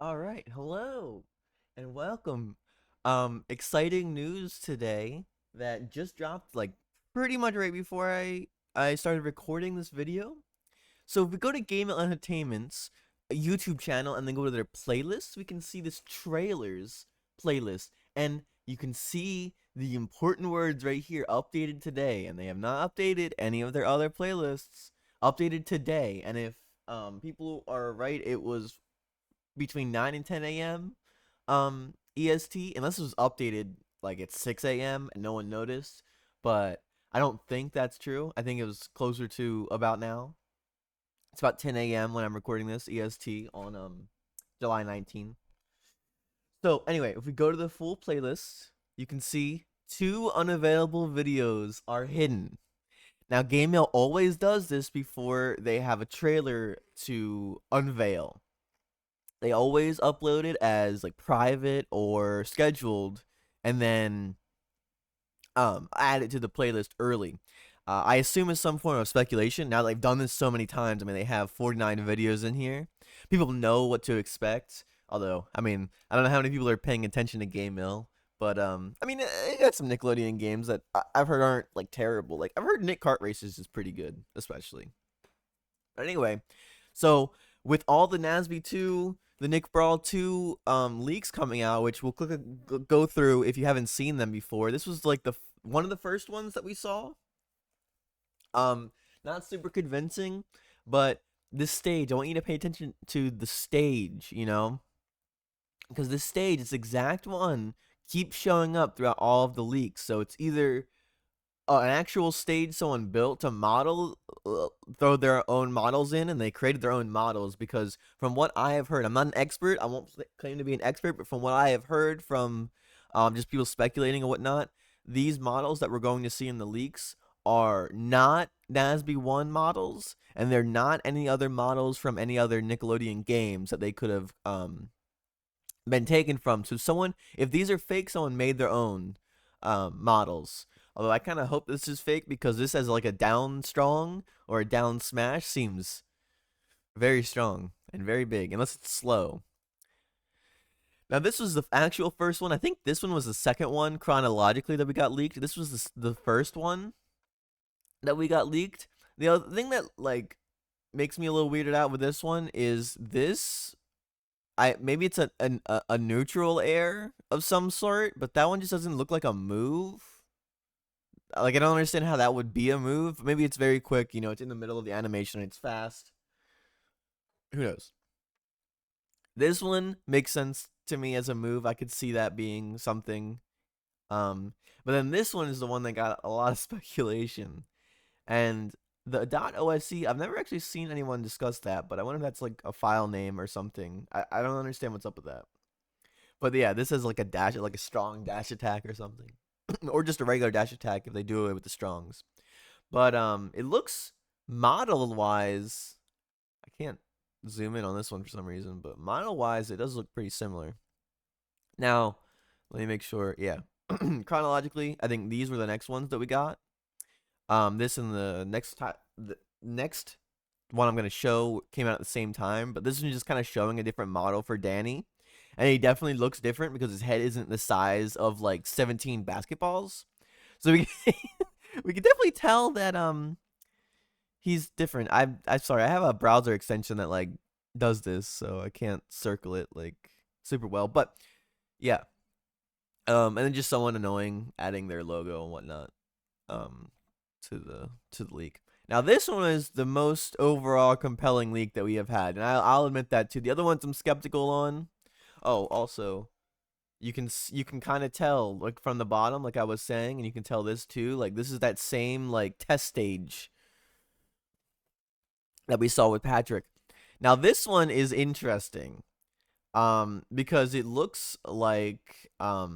All right, hello and welcome. Exciting news today that just dropped like pretty much right before I started recording this video. So if we go to Game Entertainment's YouTube channel and then go to their playlists, we can see this trailers playlist, and you can see the important words right here, updated today, and they have not updated any of their other playlists. Updated today, and if people are right, it was between 9 and 10 a.m. EST, unless it was updated like at 6 a.m. and no one noticed. But I don't think that's true. I think it was closer to about now. It's about 10 a.m. when I'm recording this EST on July 19th. So anyway, if we go to the full playlist, you can see two unavailable videos are hidden. Now, Game Mail always does this before they have a trailer to unveil. They always upload it as like private or scheduled, and then add it to the playlist early. I assume it's some form of speculation. Now they've done this so many times. I mean, they have 49 videos in here. People know what to expect. Although, I mean, I don't know how many people are paying attention to Game Mill, but I mean, it got some Nickelodeon games that I've heard aren't like terrible. Like I've heard Nick Kart Races is pretty good, especially. But anyway, so with all the Nasb 2, the Nick Brawl 2 leaks coming out, which we'll go through if you haven't seen them before. This was like the one of the first ones that we saw. Um Not super convincing, but this stage, I want you to pay attention to the stage, because this stage, this exact one, keeps showing up throughout all of the leaks. So it's either an actual stage someone built to model, throw their own models in, and they created their own models. Because from what I have heard, I'm not an expert, I won't claim to be an expert, but from what I have heard from just people speculating and whatnot, these models that we're going to see in the leaks are not Nasb 1 models, and they're not any other models from any other Nickelodeon games that they could have been taken from. So someone, if these are fake, someone made their own models. Although I kind of hope this is fake, because this as like a down strong or a down smash seems very strong and very big, unless it's slow. Now this was the actual first one. I think this one was the second one chronologically that we got leaked. This was the first one that we got leaked. The other thing that like makes me a little weirded out with this one is this. I maybe it's a neutral air of some sort, but that one just doesn't look like a move. Like I don't understand how that would be a move. Maybe it's very quick, it's in the middle of the animation, it's fast. Who knows? This one makes sense to me as a move. I could see that being something. But then this one is the one that got a lot of speculation. And the .osc, I've never actually seen anyone discuss that, but I wonder if that's like a file name or something. I don't understand what's up with that. But yeah, this is like a dash, like a strong dash attack or something. Or just a regular dash attack if they do it with the strongs. But it looks model wise, I can't zoom in on this one for some reason, but model wise it does look pretty similar. Now, let me make sure. Yeah. Chronologically, I think these were the next ones that we got. This and the next one I'm gonna show came out at the same time, but this is just kind of showing a different model for Danny, and he definitely looks different because his head isn't the size of like 17 basketballs. So we can definitely tell that he's different. I'm sorry, I have a browser extension that like does this, so I can't circle it like super well. But yeah, and then just someone annoying adding their logo and whatnot. Um, to the leak. Now this one is the most overall compelling leak that we have had, and I'll admit that too. The other ones I'm skeptical on. Oh, also, you can kind of tell like from the bottom, like I was saying, and you can tell this too. Like this is that same like test stage that we saw with Patrick. Now this one is interesting, because it looks like now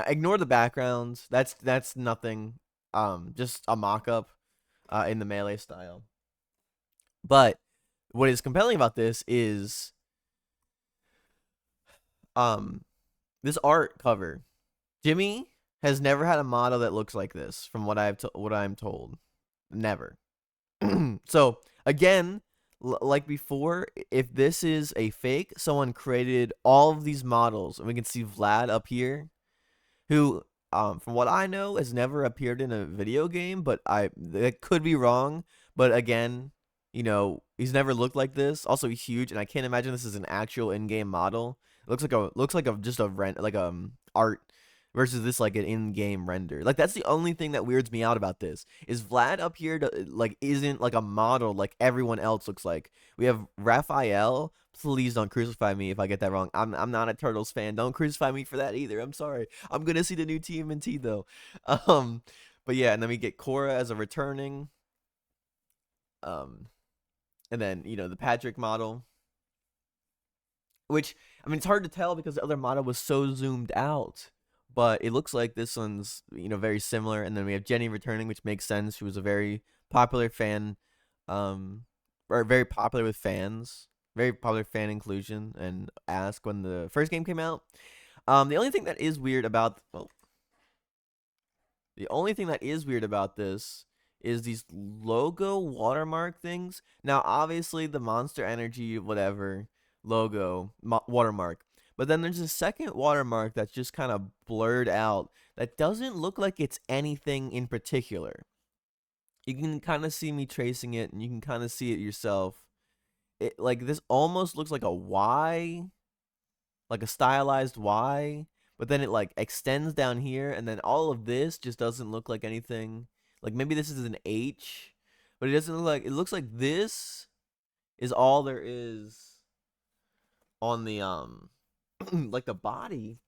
ignore the backgrounds. That's nothing. Just a mock-up in the melee style. But what is compelling about this is um this art cover. Jimmy has never had a model that looks like this, from what I'm told. Never. So again, like before, if this is a fake, someone created all of these models, and we can see Vlad up here, who, from what I know, has never appeared in a video game, but that could be wrong. But again, he's never looked like this. Also, he's huge, and I can't imagine this is an actual in-game model. It looks like a just a rent like art versus this like an in-game render. Like that's the only thing that weirds me out about this. Is Vlad up here like isn't like a model like everyone else looks like. We have Raphael. Please don't crucify me if I get that wrong. I'm not a Turtles fan. Don't crucify me for that either. I'm sorry. I'm gonna see the new TMNT though. Um, but yeah, and then we get Cora as a returning. Um, and then the Patrick model, which I mean it's hard to tell because the other model was so zoomed out. But it looks like this one's very similar. And then we have Jenny returning, which makes sense. She was a very popular fan, or very popular with fans, very popular fan inclusion and ask when the first game came out. The only thing that is weird about the only thing that is weird about this is these logo watermark things. Now, obviously, the Monster Energy whatever logo watermark, but then there's a second watermark that's just kind of blurred out that doesn't look like it's anything in particular. You can kind of see me tracing it, and you can kind of see it yourself. It like this almost looks like a Y, like a stylized Y, but then it like extends down here, and then all of this just doesn't look like anything. Like maybe this is an H, but it doesn't look like, it looks like this is all there is on the like the body.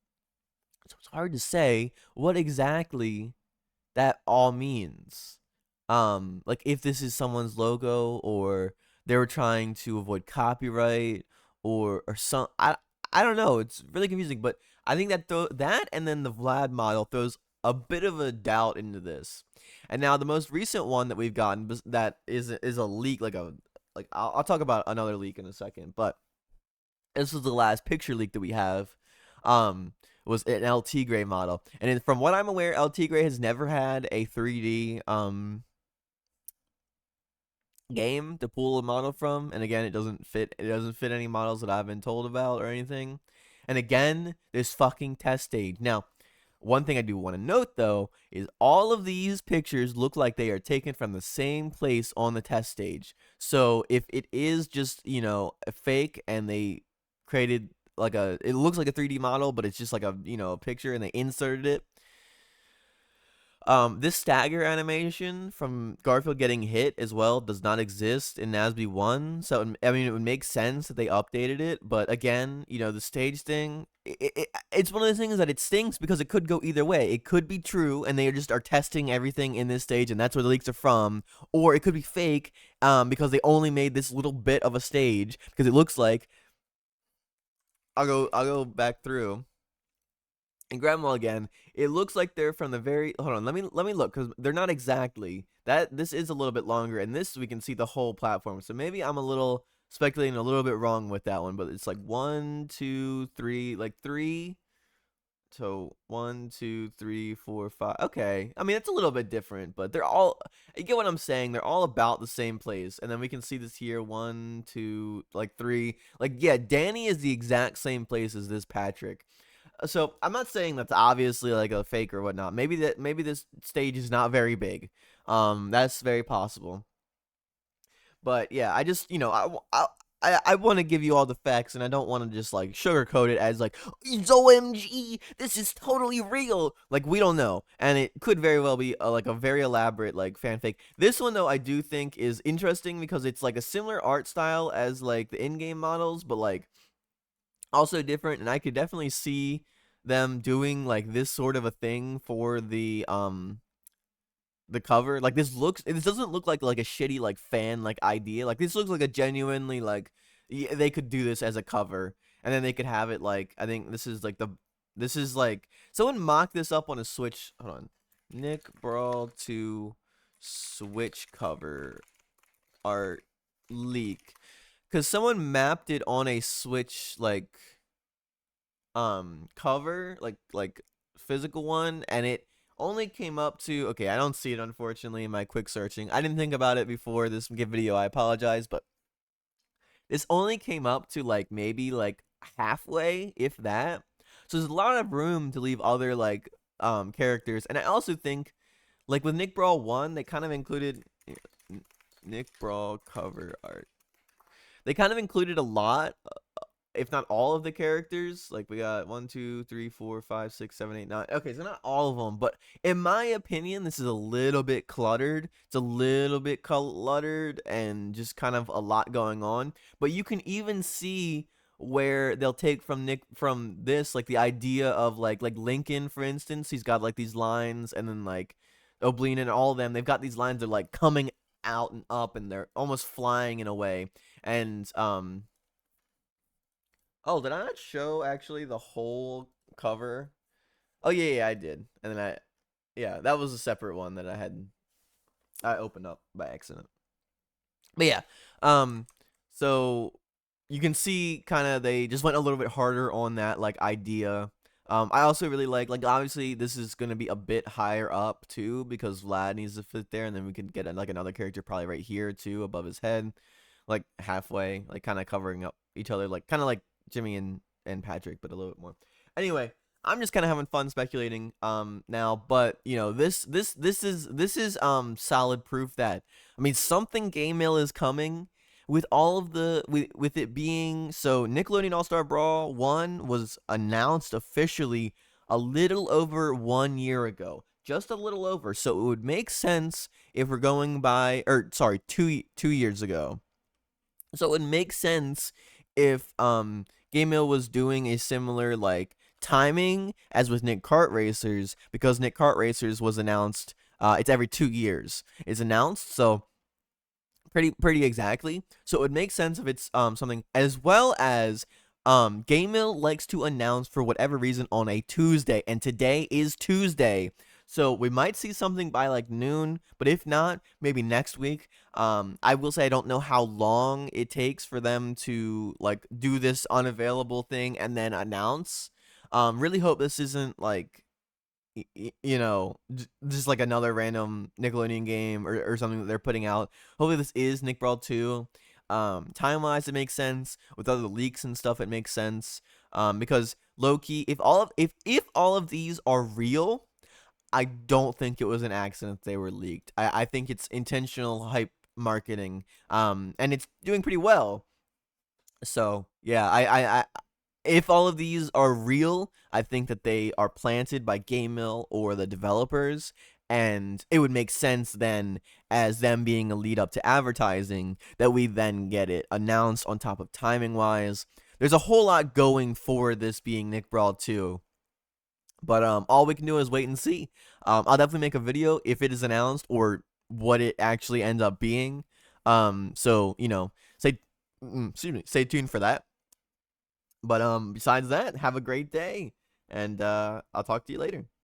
So it's hard to say what exactly that all means. Like if this is someone's logo, or they were trying to avoid copyright, or some I don't know. It's really confusing, but I think that and then the Vlad model throws a bit of a doubt into this. And now the most recent one that we've gotten that is a leak, like I'll talk about another leak in a second, but this was the last picture leak that we have. Was an LT Gray model, and from what I'm aware, LT Gray has never had a 3D game to pull a model from. And again, it doesn't fit any models that I've been told about or anything. And again, this fucking test stage. Now, one thing I do want to note though is all of these pictures look like they are taken from the same place on the test stage. So if it is just a fake, and they created like it looks like a 3D model, but it's just like a picture, and they inserted it. This stagger animation from Garfield getting hit as well does not exist in Nasb 1, so I mean it would make sense that they updated it, but again, the stage thing, it's one of those things that it stinks because it could go either way. It could be true, and they just are testing everything in this stage, and that's where the leaks are from, or it could be fake, because they only made this little bit of a stage, because it looks like, I'll go back through and grab them all again. It looks like they're from the very, hold on, let me look, because they're not exactly that. This is a little bit longer, and this we can see the whole platform, so maybe I'm a little speculating a little bit wrong with that one, but it's like 1 2 3, like 3. So 1 2 3 4 5. Okay, I mean it's a little bit different, but they're all, you get what I'm saying, they're all about the same place. And then we can see this here, 1 2, like 3, like yeah, Danny is the exact same place as this Patrick. So I'm not saying that's obviously like a fake or whatnot. Maybe this stage is not very big. That's very possible. But yeah, I just I want to give you all the facts, and I don't want to just like sugarcoat it as like it's OMG, this is totally real. Like we don't know, and it could very well be like a very elaborate like fanfic. This one though, I do think is interesting because it's like a similar art style as like the in-game models, but like also different, and I could definitely see them doing like this sort of a thing for the cover. Like this doesn't look like a shitty like fan like idea. Like this looks like a genuinely like they could do this as a cover, and then they could have it like, I think this is like someone mocked this up on a Switch. Hold on, Nick Brawl 2 Switch cover art leak, because someone mapped it on a Switch like cover, like physical one, and it only came up to, okay, I don't see it unfortunately in my quick searching. I didn't think about it before this video, I apologize, but this only came up to like maybe like halfway, if that. So there's a lot of room to leave other like characters, and I also think like with Nick Brawl 1, they kind of included Nick Brawl cover art. They kind of included a lot, if not all of the characters. Like we got 1, 2, 3, 4, 5, 6, 7, 8, 9. Okay, so not all of them, but in my opinion, this is a little bit cluttered. It's a little bit cluttered and just kind of a lot going on. But you can even see where they'll take from this, like the idea of like Lincoln, for instance. He's got like these lines, and then like Oblina and all of them, they've got these lines. They're like coming out and up, and they're almost flying in a way. And oh, did I not show actually the whole cover? Oh yeah, I did. And then yeah, that was a separate one that I opened up by accident. But yeah, um, so you can see kind of they just went a little bit harder on that like idea. I also really like obviously this is gonna be a bit higher up too because Vlad needs to fit there, and then we could get like another character probably right here too above his head, like halfway, like kind of covering up each other, like kind of like Jimmy and Patrick, but a little bit more. Anyway, I'm just kind of having fun speculating now, but you know this is solid proof that I mean something game mail is coming with all of the with it being so Nickelodeon All-Star Brawl 1 was announced officially a little over 1 year ago. Just a little over. So it would make sense if we're going by or sorry, 2 years ago. So it would make sense if Game Mill was doing a similar like timing as with Nick Kart Racers, because Nick Kart Racers was announced it's every 2 years it's announced, so pretty exactly. So it would make sense if it's something, as well as Game Mill likes to announce for whatever reason on a Tuesday, and today is Tuesday. So we might see something by like noon, but if not, maybe next week. I will say I don't know how long it takes for them to like do this unavailable thing and then announce. Really hope this isn't like you know, just like another random Nickelodeon game or something that they're putting out. Hopefully this is Nick Brawl 2. Time wise it makes sense. With other leaks and stuff it makes sense. Because low key, if all of these are real, I don't think it was an accident they were leaked. I think it's intentional hype marketing. And it's doing pretty well. So yeah, I if all of these are real, I think that they are planted by Game Mill or the developers, and it would make sense then, as them being a lead up to advertising, that we then get it announced on top of timing wise. There's a whole lot going for this being Nick Brawl 2. But all we can do is wait and see. I'll definitely make a video if it is announced or what it actually ends up being. So you know, excuse me, stay tuned for that. But besides that, have a great day, and I'll talk to you later.